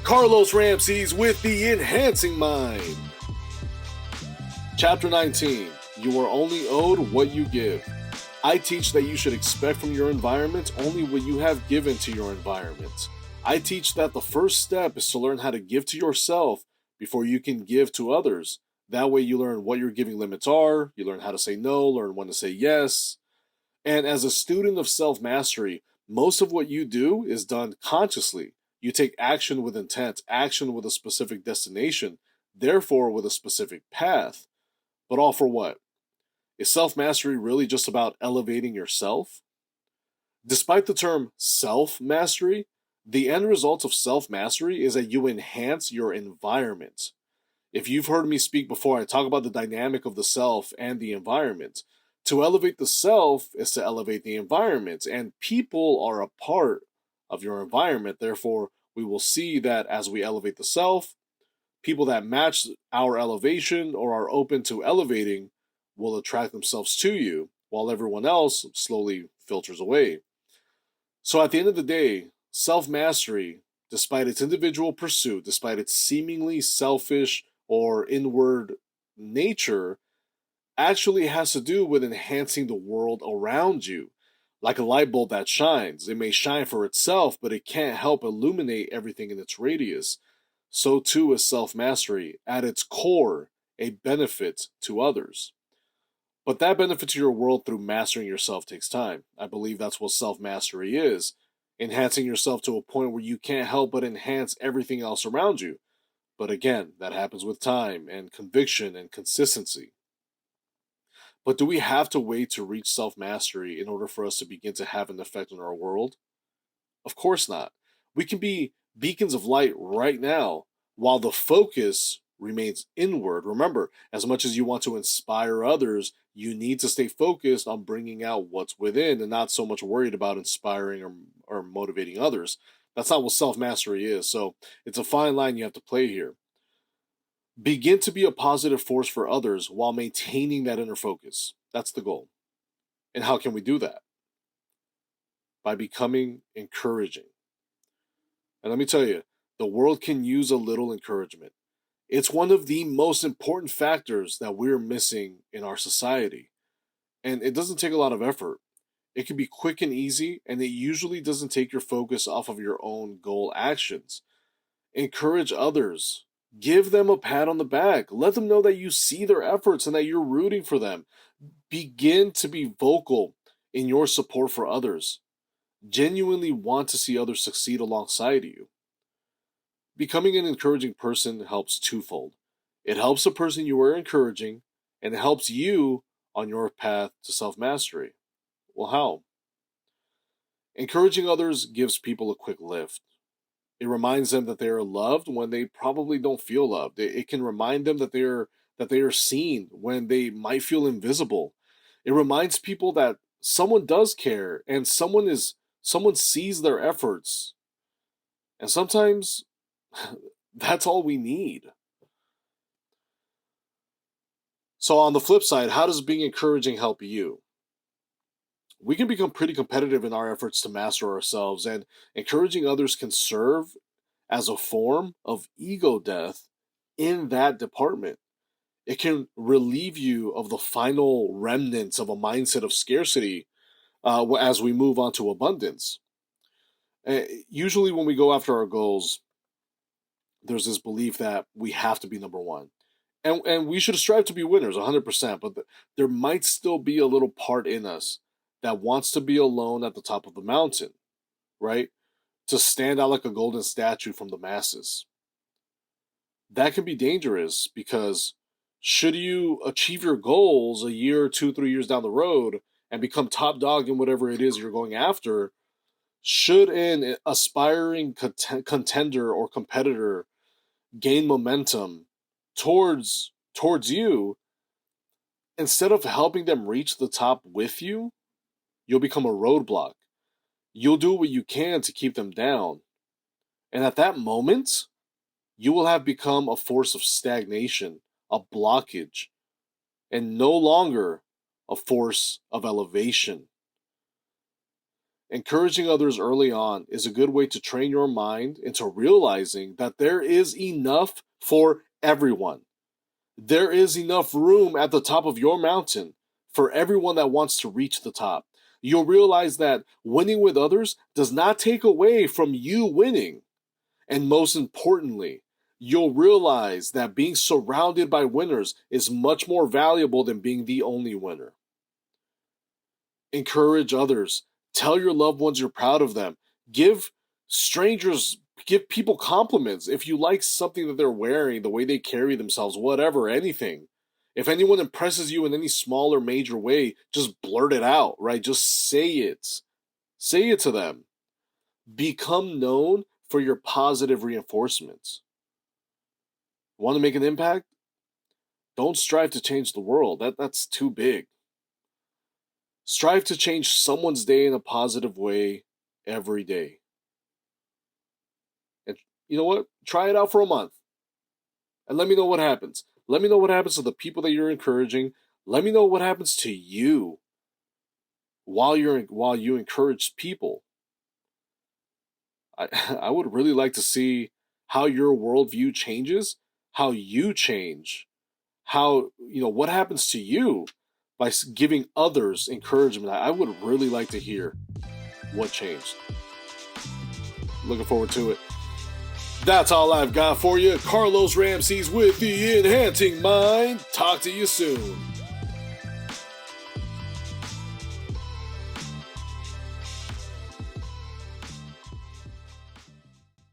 Carlos Ramsey's with the Enhancing Mind. Chapter 19, You are only owed what you give. I teach that you should expect from your environment only what you have given to your environment. I teach that the first step is to learn how to give to yourself before you can give to others. That way you learn what your giving limits are, you learn how to say no, learn when to say yes. And as a student of self-mastery, most of what you do is done consciously. You take action with intent, action with a specific destination, therefore with a specific path. But all for what? Is self-mastery really just about elevating yourself? Despite the term self-mastery, the end result of self-mastery is that you enhance your environment. If you've heard me speak before, I talk about the dynamic of the self and the environment. To elevate the self is to elevate the environment, and people are a part of your environment. Therefore, we will see that as we elevate the self, people that match our elevation or are open to elevating will attract themselves to you, while everyone else slowly filters away. So at the end of the day, self-mastery, despite its individual pursuit, despite its seemingly selfish or inward nature, actually has to do with enhancing the world around you. Like a light bulb that shines, it may shine for itself, but it can't help illuminate everything in its radius. So too is self-mastery, at its core, a benefit to others. But that benefit to your world through mastering yourself takes time. I believe that's what self-mastery is. Enhancing yourself to a point where you can't help but enhance everything else around you. But again, that happens with time and conviction and consistency. But do we have to wait to reach self mastery in order for us to begin to have an effect on our world? Of course not. We can be beacons of light right now while the focus remains inward. Remember, as much as you want to inspire others, you need to stay focused on bringing out what's within and not so much worried about inspiring or motivating others. That's not what self mastery is. So it's a fine line you have to play here. Begin to be a positive force for others while maintaining that inner focus. That's the goal. And how can we do that? By becoming encouraging. And let me tell you, the world can use a little encouragement. It's one of the most important factors that we're missing in our society. And it doesn't take a lot of effort. It can be quick and easy, and it usually doesn't take your focus off of your own goal actions. Encourage others. Give them a pat on the back. Let them know that you see their efforts and that you're rooting for them. Begin to be vocal in your support for others. Genuinely want to see others succeed alongside you. Becoming an encouraging person helps twofold. It helps the person you are encouraging, and it helps you on your path to self mastery. Well, how? Encouraging others gives people a quick lift. It reminds them that they are loved when they probably don't feel loved. It can remind them that they are seen when they might feel invisible. It reminds people that someone does care and someone sees their efforts. And sometimes that's all we need. So on the flip side, how does being encouraging help you? We can become pretty competitive in our efforts to master ourselves, and encouraging others can serve as a form of ego death in that department. It can relieve you of the final remnants of a mindset of scarcity as we move on to abundance. Usually, when we go after our goals, there's this belief that we have to be number one. And we should strive to be winners 100%, but there might still be a little part in us that wants to be alone at the top of the mountain, right? To stand out like a golden statue from the masses. That can be dangerous because should you achieve your goals a year, 2, 3 years down the road and become top dog in whatever it is you're going after, should an aspiring contender or competitor gain momentum towards you, instead of helping them reach the top with you, you'll become a roadblock. You'll do what you can to keep them down. And at that moment, you will have become a force of stagnation, a blockage, and no longer a force of elevation. Encouraging others early on is a good way to train your mind into realizing that there is enough for everyone. There is enough room at the top of your mountain for everyone that wants to reach the top. You'll realize that winning with others does not take away from you winning. And most importantly, you'll realize that being surrounded by winners is much more valuable than being the only winner. Encourage others. Tell your loved ones you're proud of them. Give strangers, give people compliments. If you like something that they're wearing, the way they carry themselves, whatever, anything. If anyone impresses you in any small or major way, just blurt it out, right? Just say it. Say it to them. Become known for your positive reinforcements. Want to make an impact? Don't strive to change the world. That's too big. Strive to change someone's day in a positive way every day. And you know what? Try it out for a month. And let me know what happens. Let me know what happens to the people that you're encouraging. Let me know what happens to you while you encourage people. I would really like to see how your worldview changes, how you change, how, what happens to you by giving others encouragement. I would really like to hear what changed. Looking forward to it. That's all I've got for you. Carlos Ramsey's with the Enhancing Mind. Talk to you soon.